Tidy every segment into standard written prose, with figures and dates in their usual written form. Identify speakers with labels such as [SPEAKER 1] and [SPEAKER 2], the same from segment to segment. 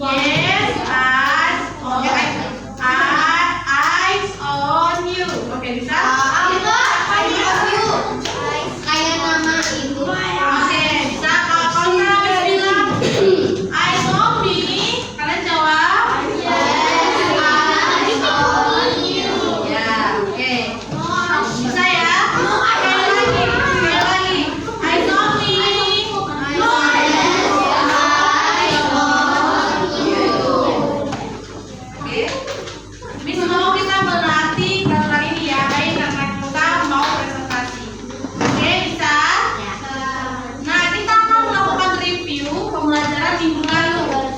[SPEAKER 1] Yes, eyes on you. Oke, bisa?
[SPEAKER 2] Kayak nama ibu.
[SPEAKER 1] Oke, bisa. Kalau kalian bilang eyes on me, kalian jawab.
[SPEAKER 2] Eyes on you.
[SPEAKER 1] Ya, oke. Bisa ya? Sekali lagi. Eyes on me. Oke. Miss mau kita berlatih peraturan ini ya, baik karena kita mau presentasi. Oke, bisa? Nah, kita akan melakukan review pembelajaran minggu lalu.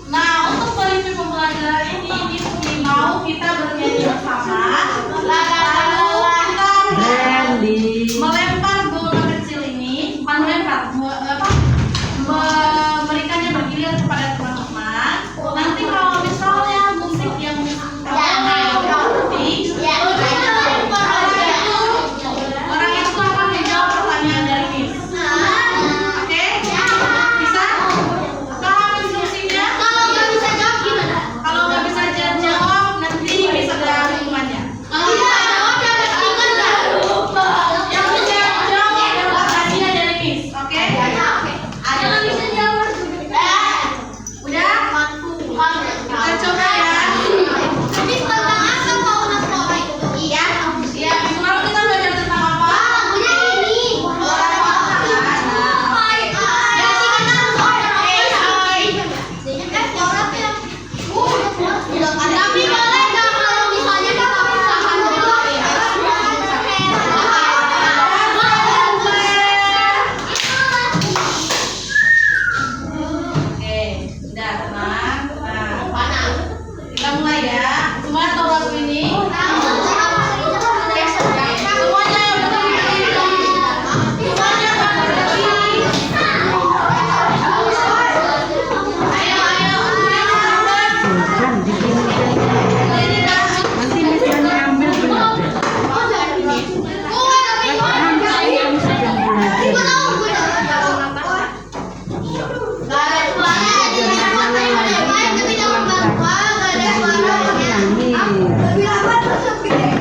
[SPEAKER 1] Nah, untuk mereview pembelajaran ini mau kita bernyanyi bersama. Lalu kita melempar bola kecil ini, bukan melempar, memberikannya bergilir kepada teman-teman. Nanti kalau misalnya musik yang orang itu akan menjawab pertanyaan dari Miss. Oke? Bisa? Paham instruksinya? Kalau nggak bisa jawab, nanti bisa ada hukumannya. Yang bisa jawab dapat hadiah dari Miss. Oke? Udah? Kita coba ya. Iya, minggu lalu kita belajar tentang apa?
[SPEAKER 2] Tapi boleh nggak kalau misalnya kita pisahkan dulu ya?
[SPEAKER 1] Oke, udah tenang. Nah, kita mulai ya. Semua tahu lagu ini? Semuanya yang berdiri. Semuanya yang berdiri. Ayo.
[SPEAKER 3] Nanti misalnya ambil benar.
[SPEAKER 1] Oke, kita ulang ya. 1, 2, 3.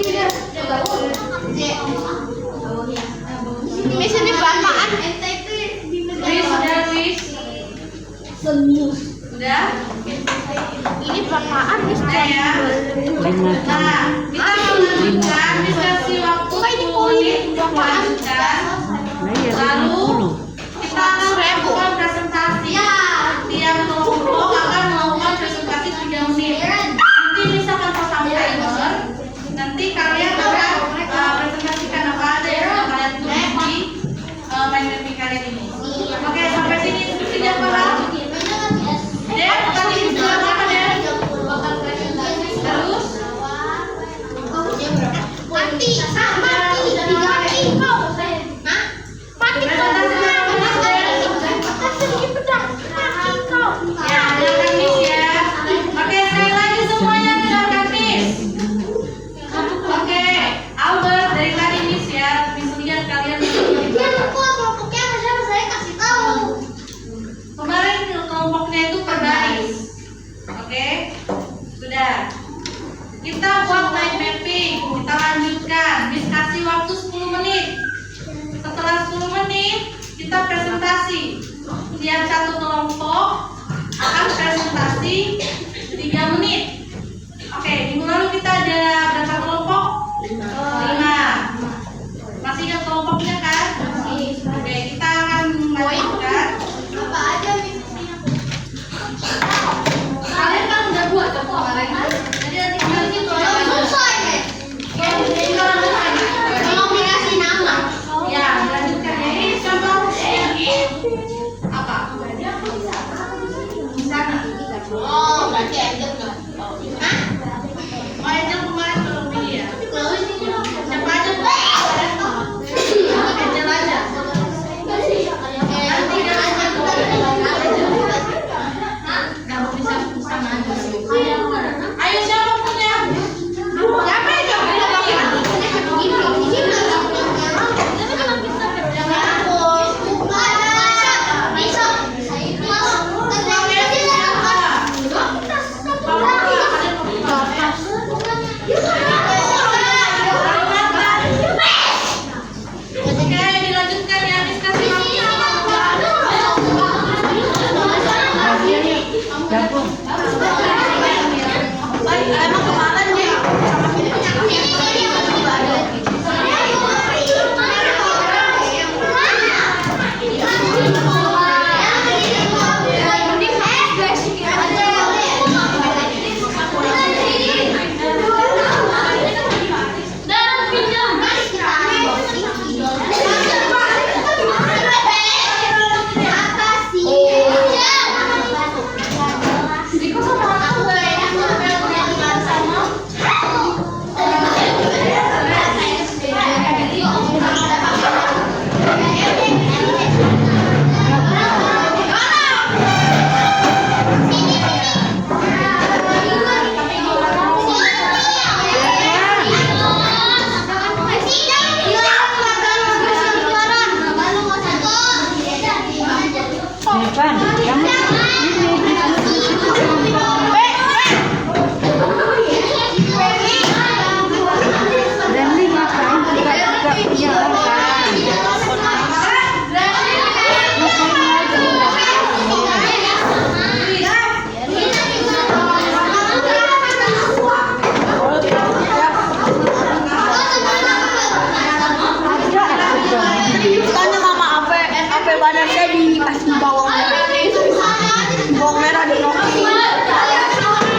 [SPEAKER 2] Miss ini apaan?
[SPEAKER 1] Wis, udah Wis. Udah?
[SPEAKER 2] Ini apaan? Miss?
[SPEAKER 1] Udah ya. Nah, kita melanjutkan diskusi waktu 10 menit untuk melanjutkan. Lalu kita akan melakukan presentasi. Tiap kelompok akan melakukan presentasi 3 menit. Nanti misalkan pasang timer, nanti kalian akan presentasikan apa aja yang sudah kalian tulis di main meeting kalian ini. Oke, sampai sini diskusi dia paham? Dek, tadi bilang apa Dek? Terus?
[SPEAKER 2] Mati kau. Mati kau.
[SPEAKER 1] Ya, dengarkan Miss ya. Oke, sekali lagi semuanya dengarkan Miss. Oke, Albert dari tadi Miss ya. Miss lihat kalian kemarin kelompoknya itu per baris. Oke, sudah. Kita buat mind mapping. Kita lanjutkan. Miss kasih waktu 10 menit. Setelah 10 menit, kita presentasi. Tiap satu kelompok akan presentasi 3 menit. Oke, minggu lalu kita ada berapa kelompok? 5. Masih ingat kelompoknya kan? Oke, kita akan lanjutkan. Kalian kan udah buat tuh kemarin. Jadi nanti tinggal gitu aja. Tinggal lanjutkan. Ya, lanjutkan ya. Ini contoh ini apa? Di sana.
[SPEAKER 2] Oh, berarti Angel nggak?
[SPEAKER 1] Oh, Angel kemarin belum pilih ya? Siapa aja? Angel aja. Nanti dia aja. Kamu bisa sama aja. Ayo siapa punya? Siapa yang Oke, dilanjutkan ya. Miss kasih emang kemarin nih.
[SPEAKER 3] Tanya mama apa badan saya dikasih bawang merah. Bawang merah di roti.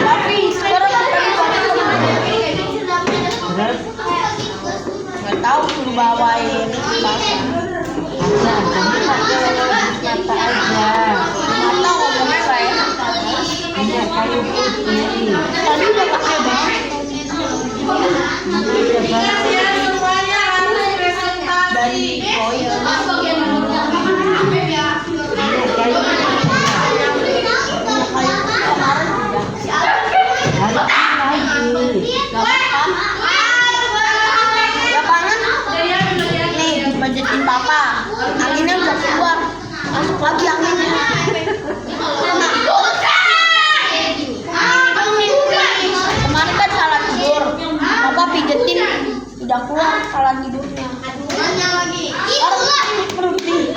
[SPEAKER 3] Tapi sekarang nggak tahu suruh bawain pasar. Nyata aja. Mata ngomongnya saya. Ada kayu putih. Tadi udah pakai bang.
[SPEAKER 1] Ingat ya, semuanya harus presentasi.
[SPEAKER 3] Nih dibajetin papa, anginnya udah keluar, masuk lagi anginnya. Kemarin kan salah tidur, papa pijetin udah keluar kepala tidurnya.
[SPEAKER 2] Nanya lagi. Itulah.
[SPEAKER 3] Berhenti.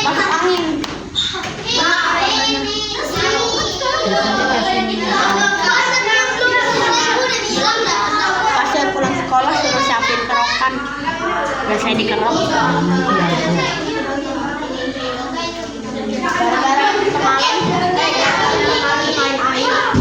[SPEAKER 3] Masuk angin. Pas saya pulang sekolah suruh siapin kerokan. Udah saya dikerok. Gara-gara semalam main air.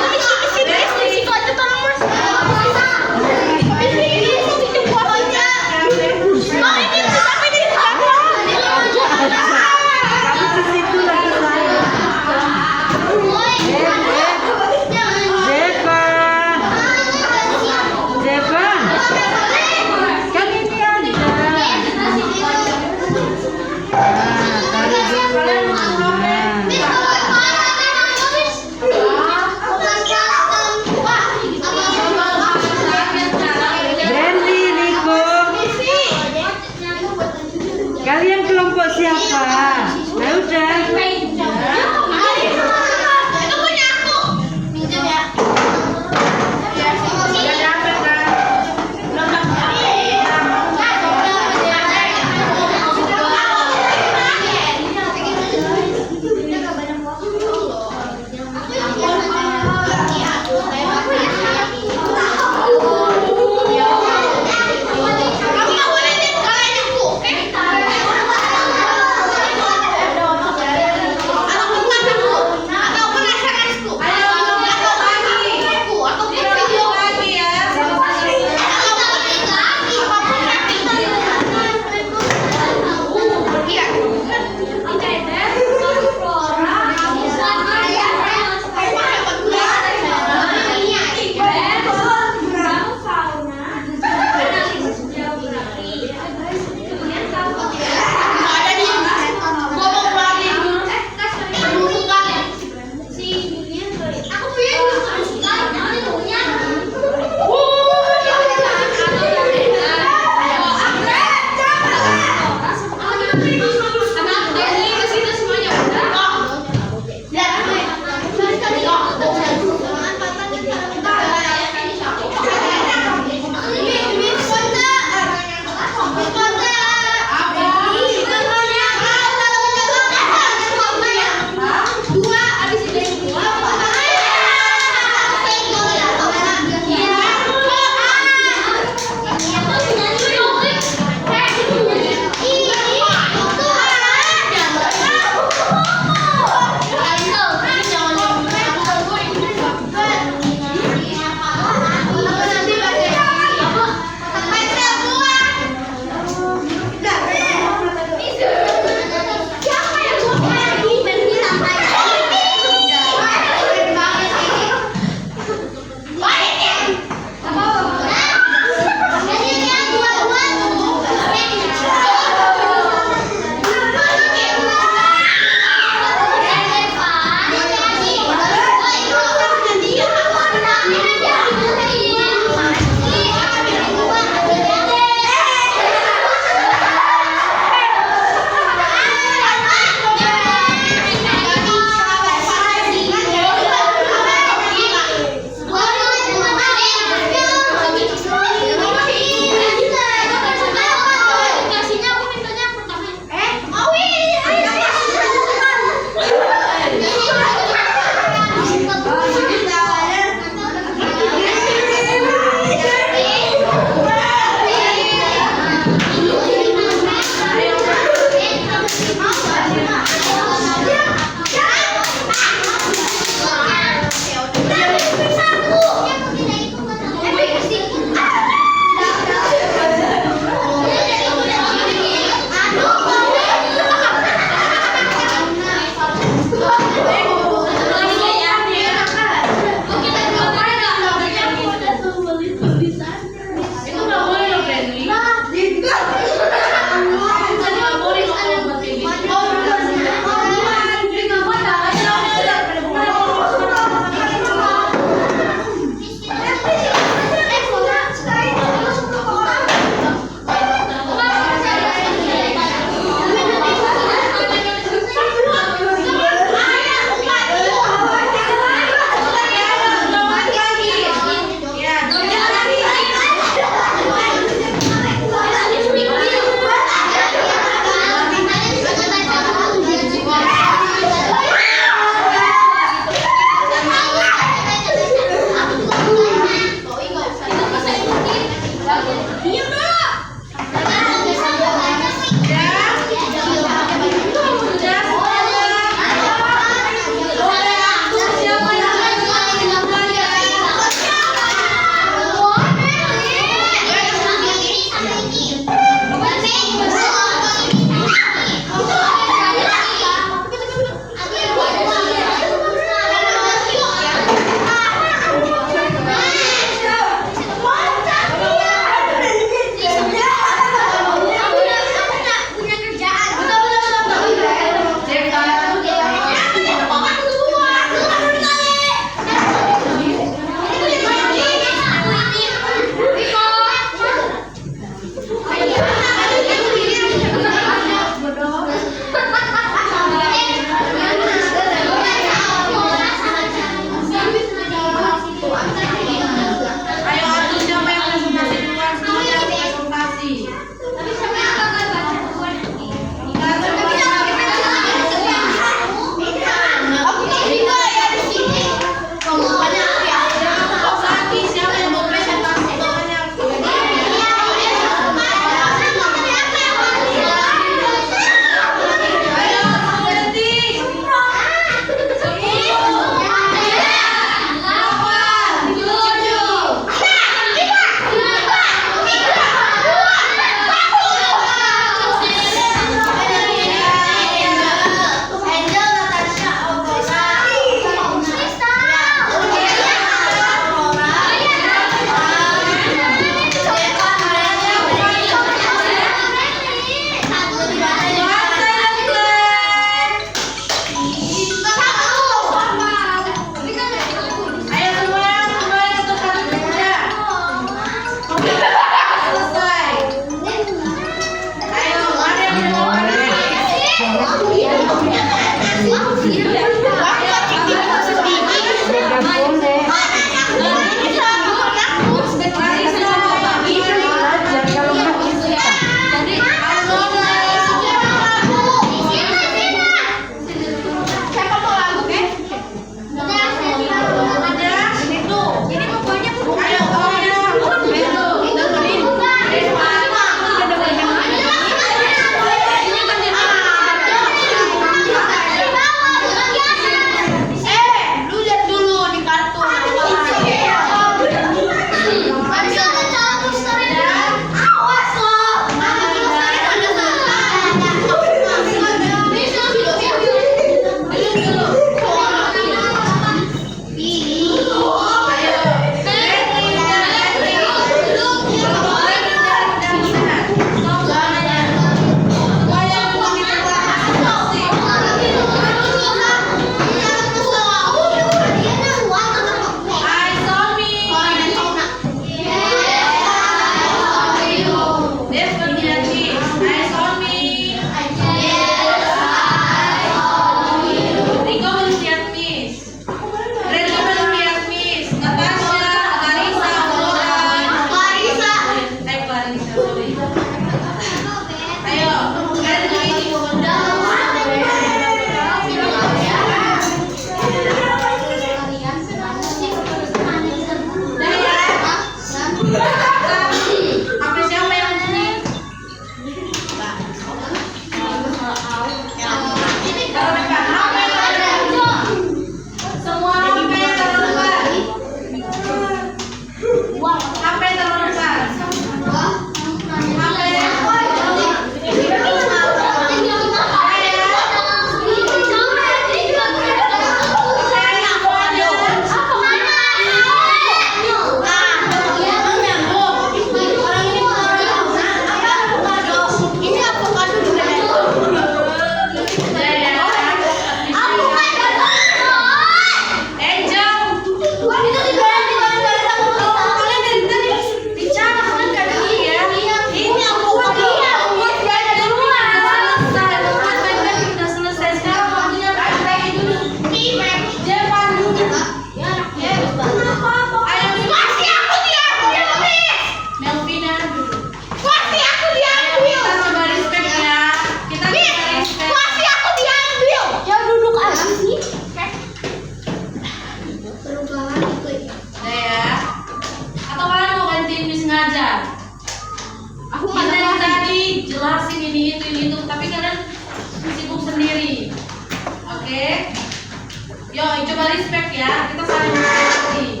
[SPEAKER 1] Yuk, coba respect ya. Kita saling menghormati.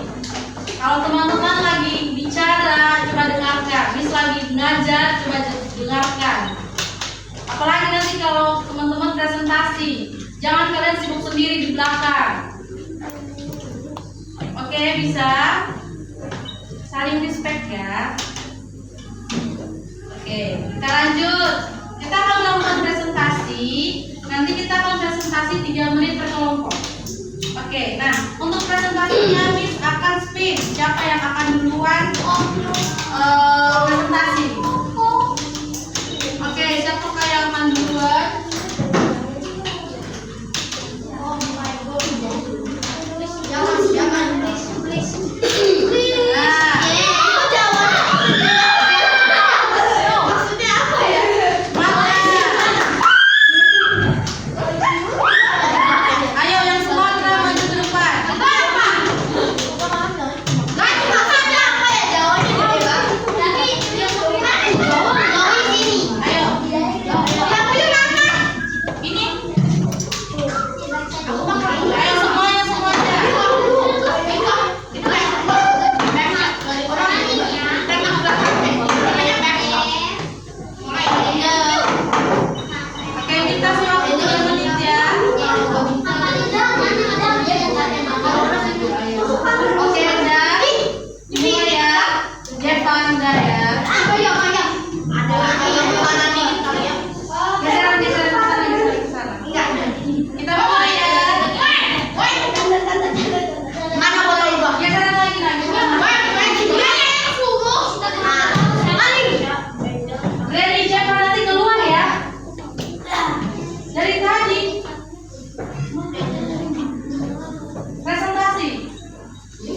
[SPEAKER 1] Kalau teman-teman lagi bicara, coba dengarkan. Miss lagi ngajar, coba dengarkan. Apalagi nanti kalau teman-teman presentasi, jangan kalian sibuk sendiri di belakang. Oke, bisa? Saling respect ya. Oke, kita lanjut. Kita akan melakukan presentasi. Nanti kita akan presentasi 3 menit per kelompok. Oke, nah untuk presentasinya Miss akan spin. Siapa yang akan duluan presentasi? Oke, siapa yang akan duluan?
[SPEAKER 2] Jangan, please.
[SPEAKER 1] Nah,
[SPEAKER 2] Maksudnya apa ya?
[SPEAKER 1] ayo yang Sumatera maju ke depan. Ayo, ini. Ayo semuanya. Oke, kita waktu 2 menit ya. Oke, udah. Dimulai ya. Jepan enggak ya? Geseran ke sana. Kita mulai ya.
[SPEAKER 2] Mana bola gua?
[SPEAKER 1] Geseran lagi nah, gimana? Ready, Jepan nanti keluar ya. Dari tadi. Presentasi.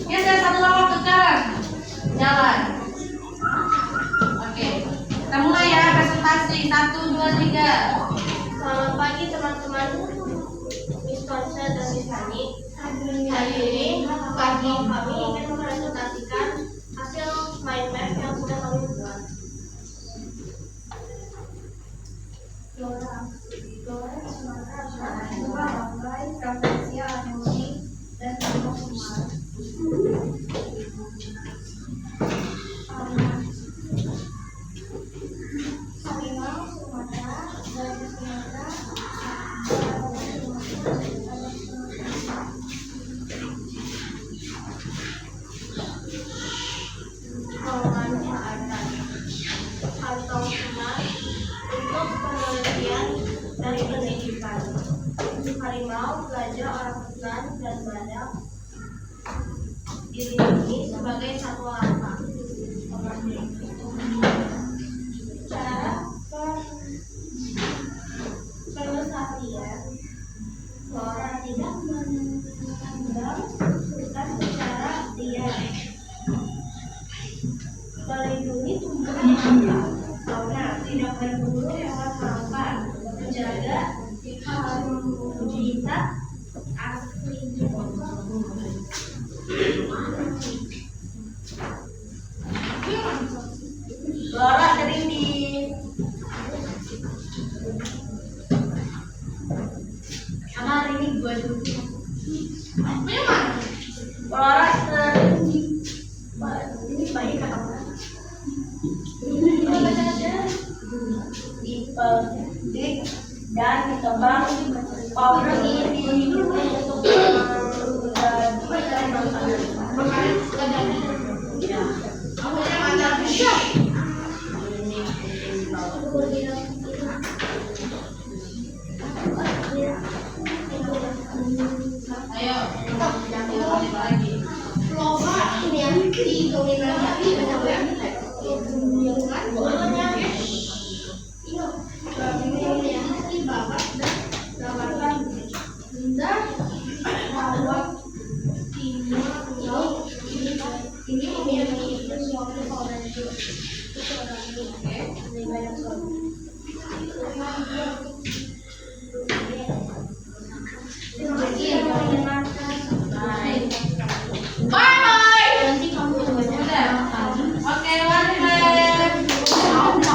[SPEAKER 1] Geser 1 langkah ke kanan. Jalan. Oke. Kita mulai ya presentasi. 1, 2, 3.
[SPEAKER 2] Selamat pagi teman-teman, Miss Konsa dan Miss Hani. Hari ini kami ingin mempresentasikan hasil mind map yang sudah kami buat. Flora Sumatera memakai provinsi harmoni dan kelompok semar. Harimau Sumatera dan Sumatera. Memanfaatkan kantong semar untuk penelitian dari pendidikan. Harimau, gajah, orangutan, dan badak dilindungi sebagai satwa langka. Cara pelestarian flora tidak mengembang hutan secara liar. Melindungi tumbuhan fauna, tidak berburu hewan langka, menjaga habitat asli.
[SPEAKER 3] Flora sering di
[SPEAKER 2] Sama hari ini gua dulu.
[SPEAKER 3] Flora sering di ini banyak kata dipetik dan ditebang fauna ini untuk
[SPEAKER 1] Ayo, lanjut lagi. Bye bye.
[SPEAKER 2] Nanti kamu
[SPEAKER 1] Udah. Oke, one left.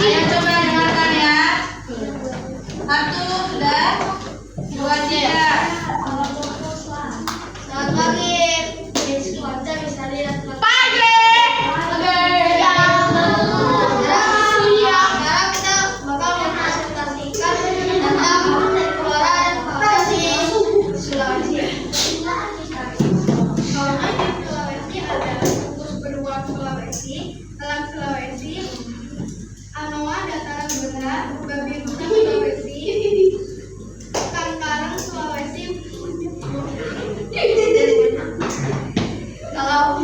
[SPEAKER 1] Ayo coba dengarkan ya. 1 sudah, 2 tidak.
[SPEAKER 2] Selamat pagi. Miss Konca bisa lihat
[SPEAKER 1] Pagi.
[SPEAKER 2] Sekarang kita bakal mempresentasikan tentang flora dan fauna di Sulawesi. Fauna di Sulawesi ada gugus beruang Sulawesi, elang Sulawesi, anoa dataran rendah, babi hutan Sulawesi, kangkarang Sulawesi. Kalau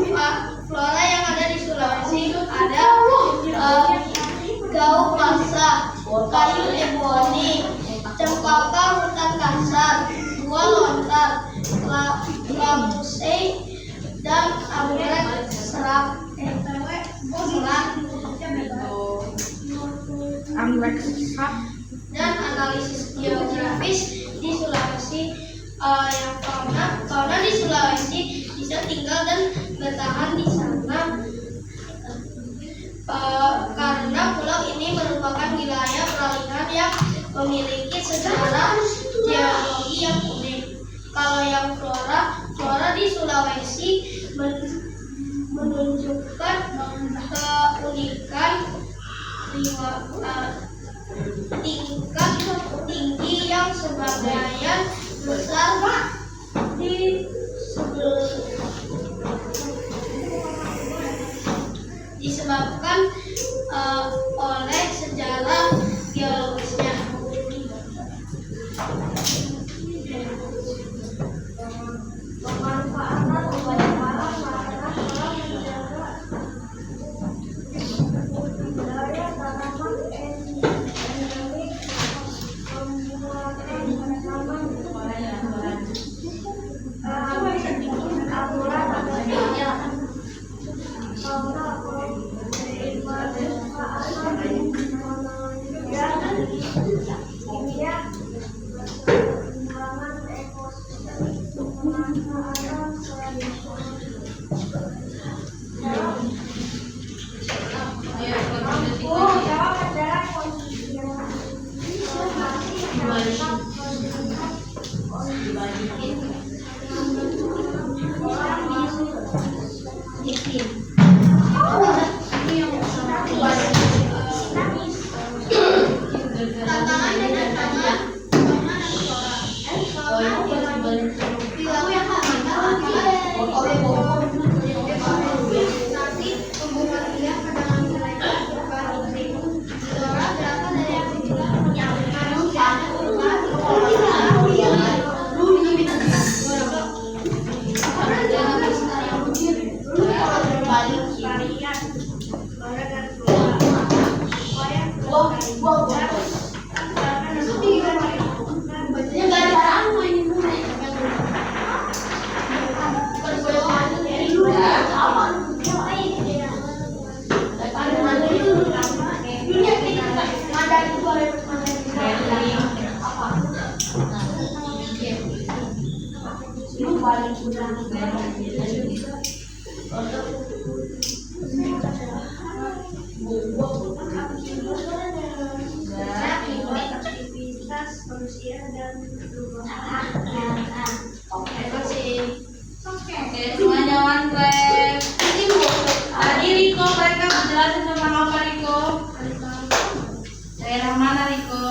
[SPEAKER 2] flora yang ada di Sulawesi ada gau pasa, kayu eboni, cempaka hutan kasar, buah lontar, lamusei, dan anggrek serak. Dan analisis geografis di Sulawesi yang fauna di Sulawesi bisa tinggal dan bertahan di sana karena pulau ini merupakan wilayah peralihan yang memiliki sejarah geologi yang unik. Kalau yang flora di Sulawesi menunjukkan keunikan tingkat tinggi yang sebagian besar disebabkan oleh sejarah geologisnya. Pemanfaatan upaya alam adalah menjaga budaya tanaman endemik, pembuatan tanaman aturan adanya fauna pemanfaatan kimia, pengembangan ekosistem, pemanfaatan tradisional. Aktivitas manusia dan
[SPEAKER 1] Oke, semuanya one clap. Tadi Riko mereka menjelaskan tentang apa Riko? Daerah mana Riko?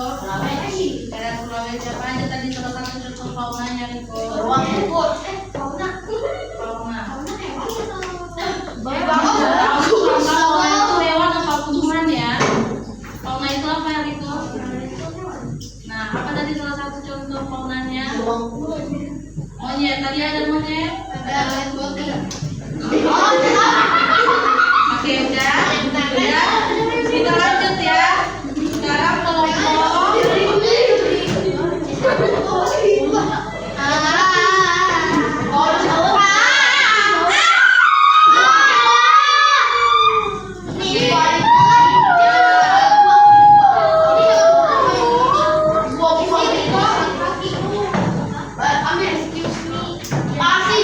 [SPEAKER 1] Daerah Sulawesi. Apa aja tadi salah satu contoh faunanya Riko? Fauna. Fauna itu hewan apa tumbuhan ya? Fauna itu apa ya Riko? Nah, apa tadi salah satu contoh faunanya? Monyet. Tadi ada monyet?
[SPEAKER 2] ada boti.
[SPEAKER 1] Oke, udah. Kita lanjut ya. Sekarang kelompok
[SPEAKER 2] Kasih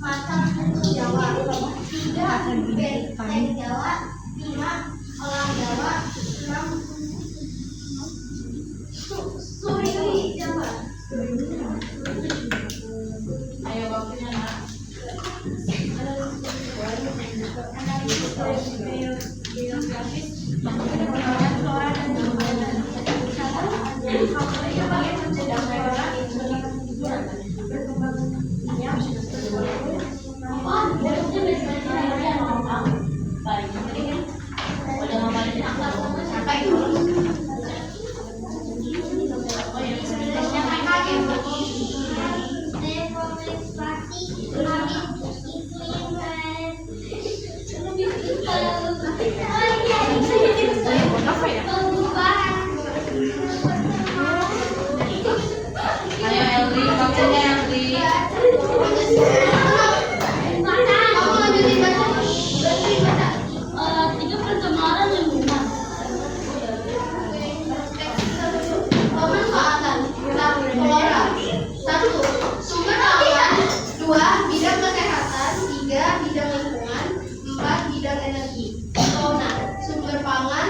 [SPEAKER 2] masak Jawa. 3. Benteng Jawa. 5. Olah Jawa. 6. Suri Jawa.
[SPEAKER 1] Ayo waktunya nak. Ayo Elri, waktunya Elri.
[SPEAKER 2] Tiga pencemaran lingkungan. Pemanfaatan flora. 1. Sumber alam. 2. Bidang kesehatan. 3. Bidang lingkungan. 4. Bidang energi. Fauna. Sumber pangan.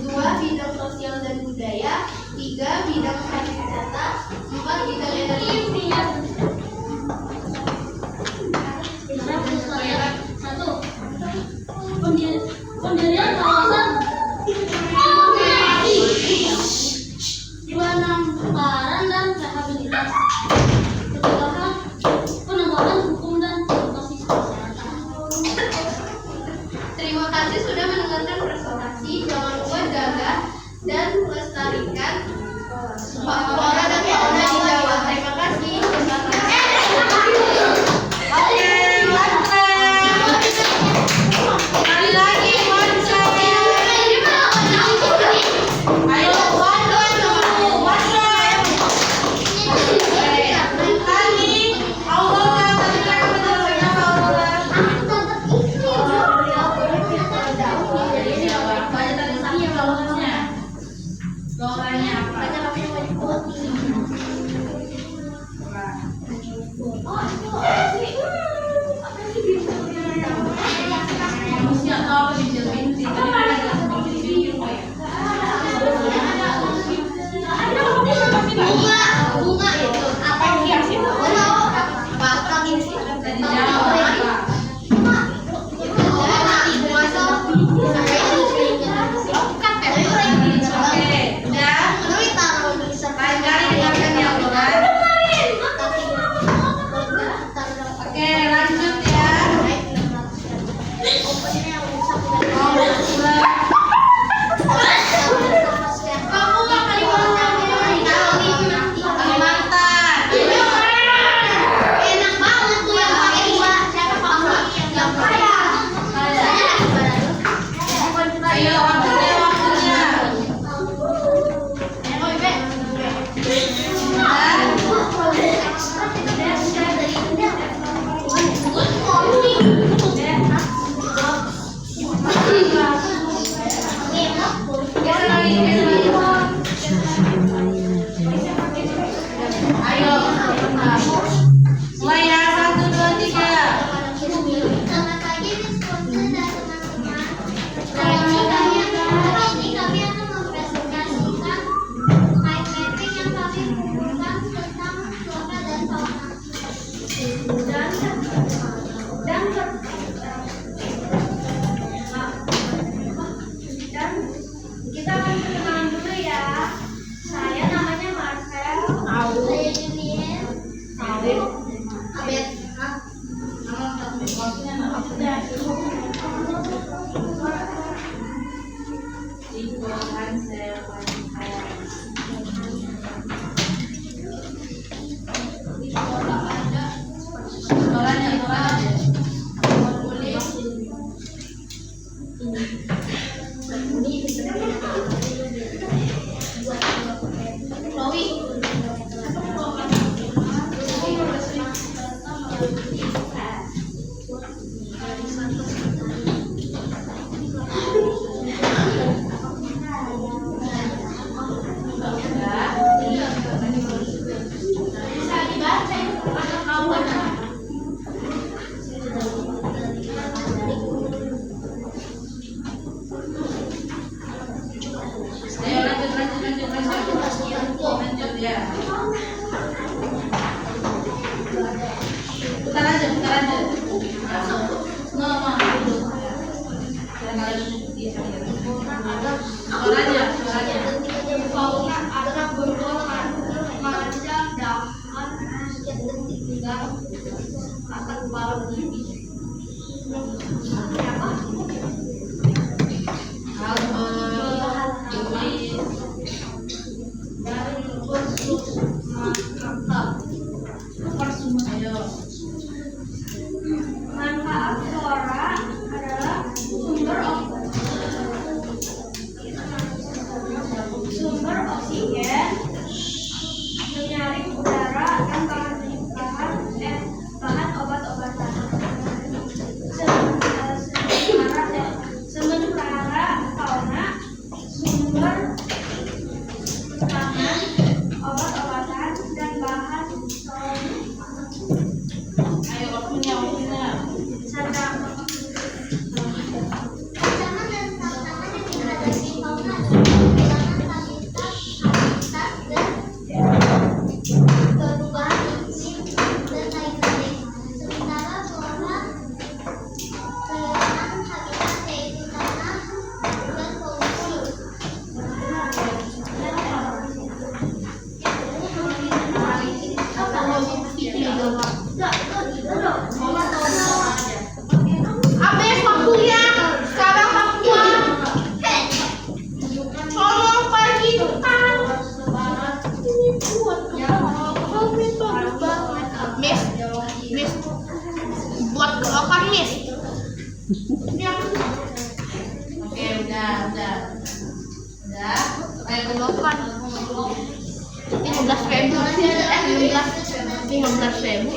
[SPEAKER 2] 2. Bidang sosial dan budaya. 3. Bidang pariwisata. 4. Bidang energi. 1. Pendirian kawasan penangkaran dan rehabilitasi. Pencegahan, penegakan hukum dan edukasi kesehatan. Terima kasih sudah mendengarkan presentasi. Jangan lupa jaga dan melestarikan flora dan fauna di Jawa. Terima kasih.
[SPEAKER 1] Oke, kembali lagi ayo
[SPEAKER 2] Bunga itu apa yang hias itu? Batang ini sih.
[SPEAKER 1] Oke, lanjut ya.
[SPEAKER 2] Kamu nggak Kalimantan?
[SPEAKER 1] Kalimantan.
[SPEAKER 2] Enak banget tuh yang pakai dua. Siapa kamu yang kaya?
[SPEAKER 1] Ayo waktunya.
[SPEAKER 2] Oh, Ibe.
[SPEAKER 1] Ayo. Mulai ya, 1, 2, 3.
[SPEAKER 2] Selamat pagi, Miss Putri dan teman-teman. Hari ini kami akan mempresentasikan mind mapping yang kami kumpulkan tentang flora dan fauna. Dan kita akan kenalan dulu ya. Saya namanya Marcel. Saya Julien. Abed. Bisa dibaca itu anak kawan. Fauna adalah golongan remaja dahan sekian detik hingga akan balik. Manfaat flora adalah sumber oksigen, menyaring udara dan bahan obat-obatan. Sementara fauna sumber pangan, obat-obatan dan bahan serta
[SPEAKER 4] Ancaman dan tantangan yang dihadapi fauna adalah kehilangan habitat dan perubahan iklim dan lain-lain. Sementara flora kehilangan habitat yaitu tanah dan polusi.
[SPEAKER 1] Apa yang waktunya? Sekarang waktunya. Tolong pergi tukang. Miss, buat kelokan Miss. Oke, udah. Kayak kelokan. 15.000. 15.000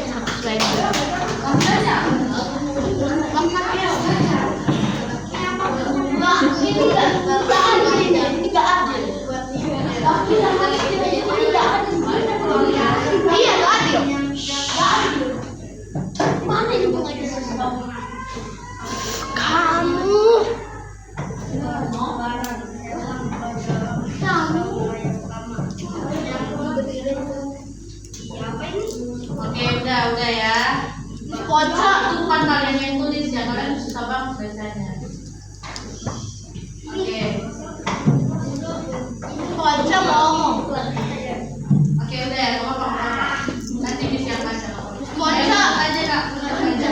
[SPEAKER 1] Iya, nggak adil.
[SPEAKER 4] Mana juga nggak ada
[SPEAKER 1] Kamu. Oke, udah ya. Pojok tuh kan kalian yang tulis ya, kalian susah banget bacanya. Oke. Pojok ngomong. Oke, udah ya, apa. Nanti bisa baca. Pojok aja Kak, aja.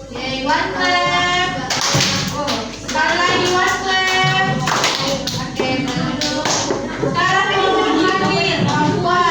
[SPEAKER 1] Oke, one clap. Sekali lagi one clap. Oke, dulu. Sekarang ini orang tua.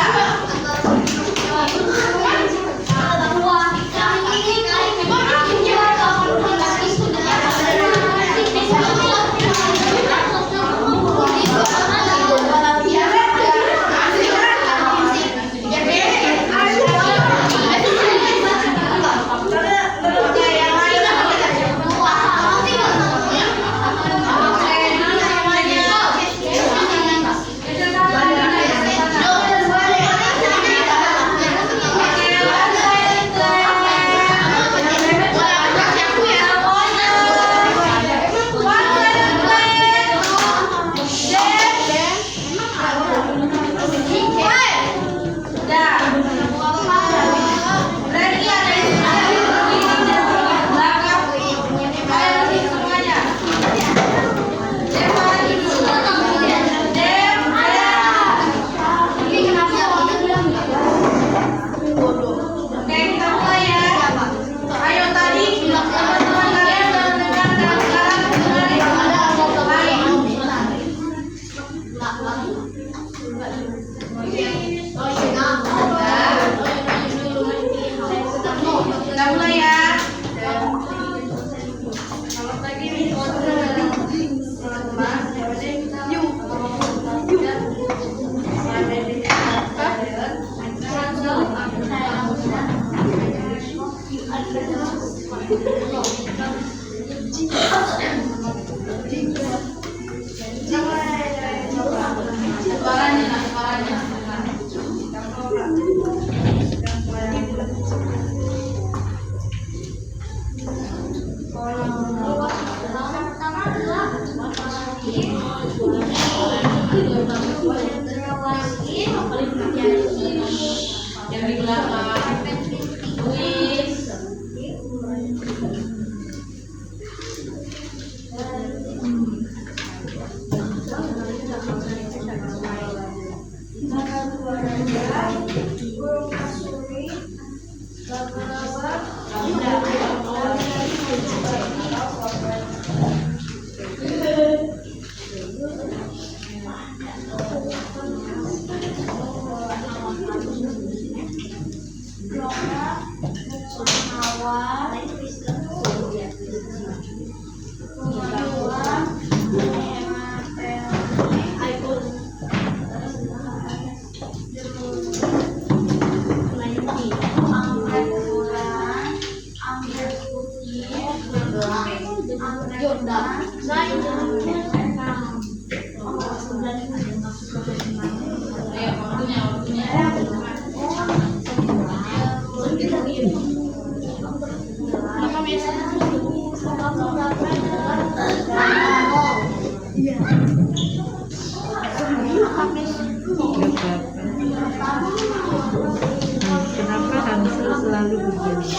[SPEAKER 5] Kenapa Hamsul selalu begini?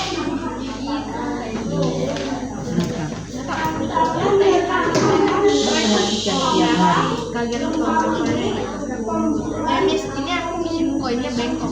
[SPEAKER 3] Miss, ini aku minjem koinnya bengkok.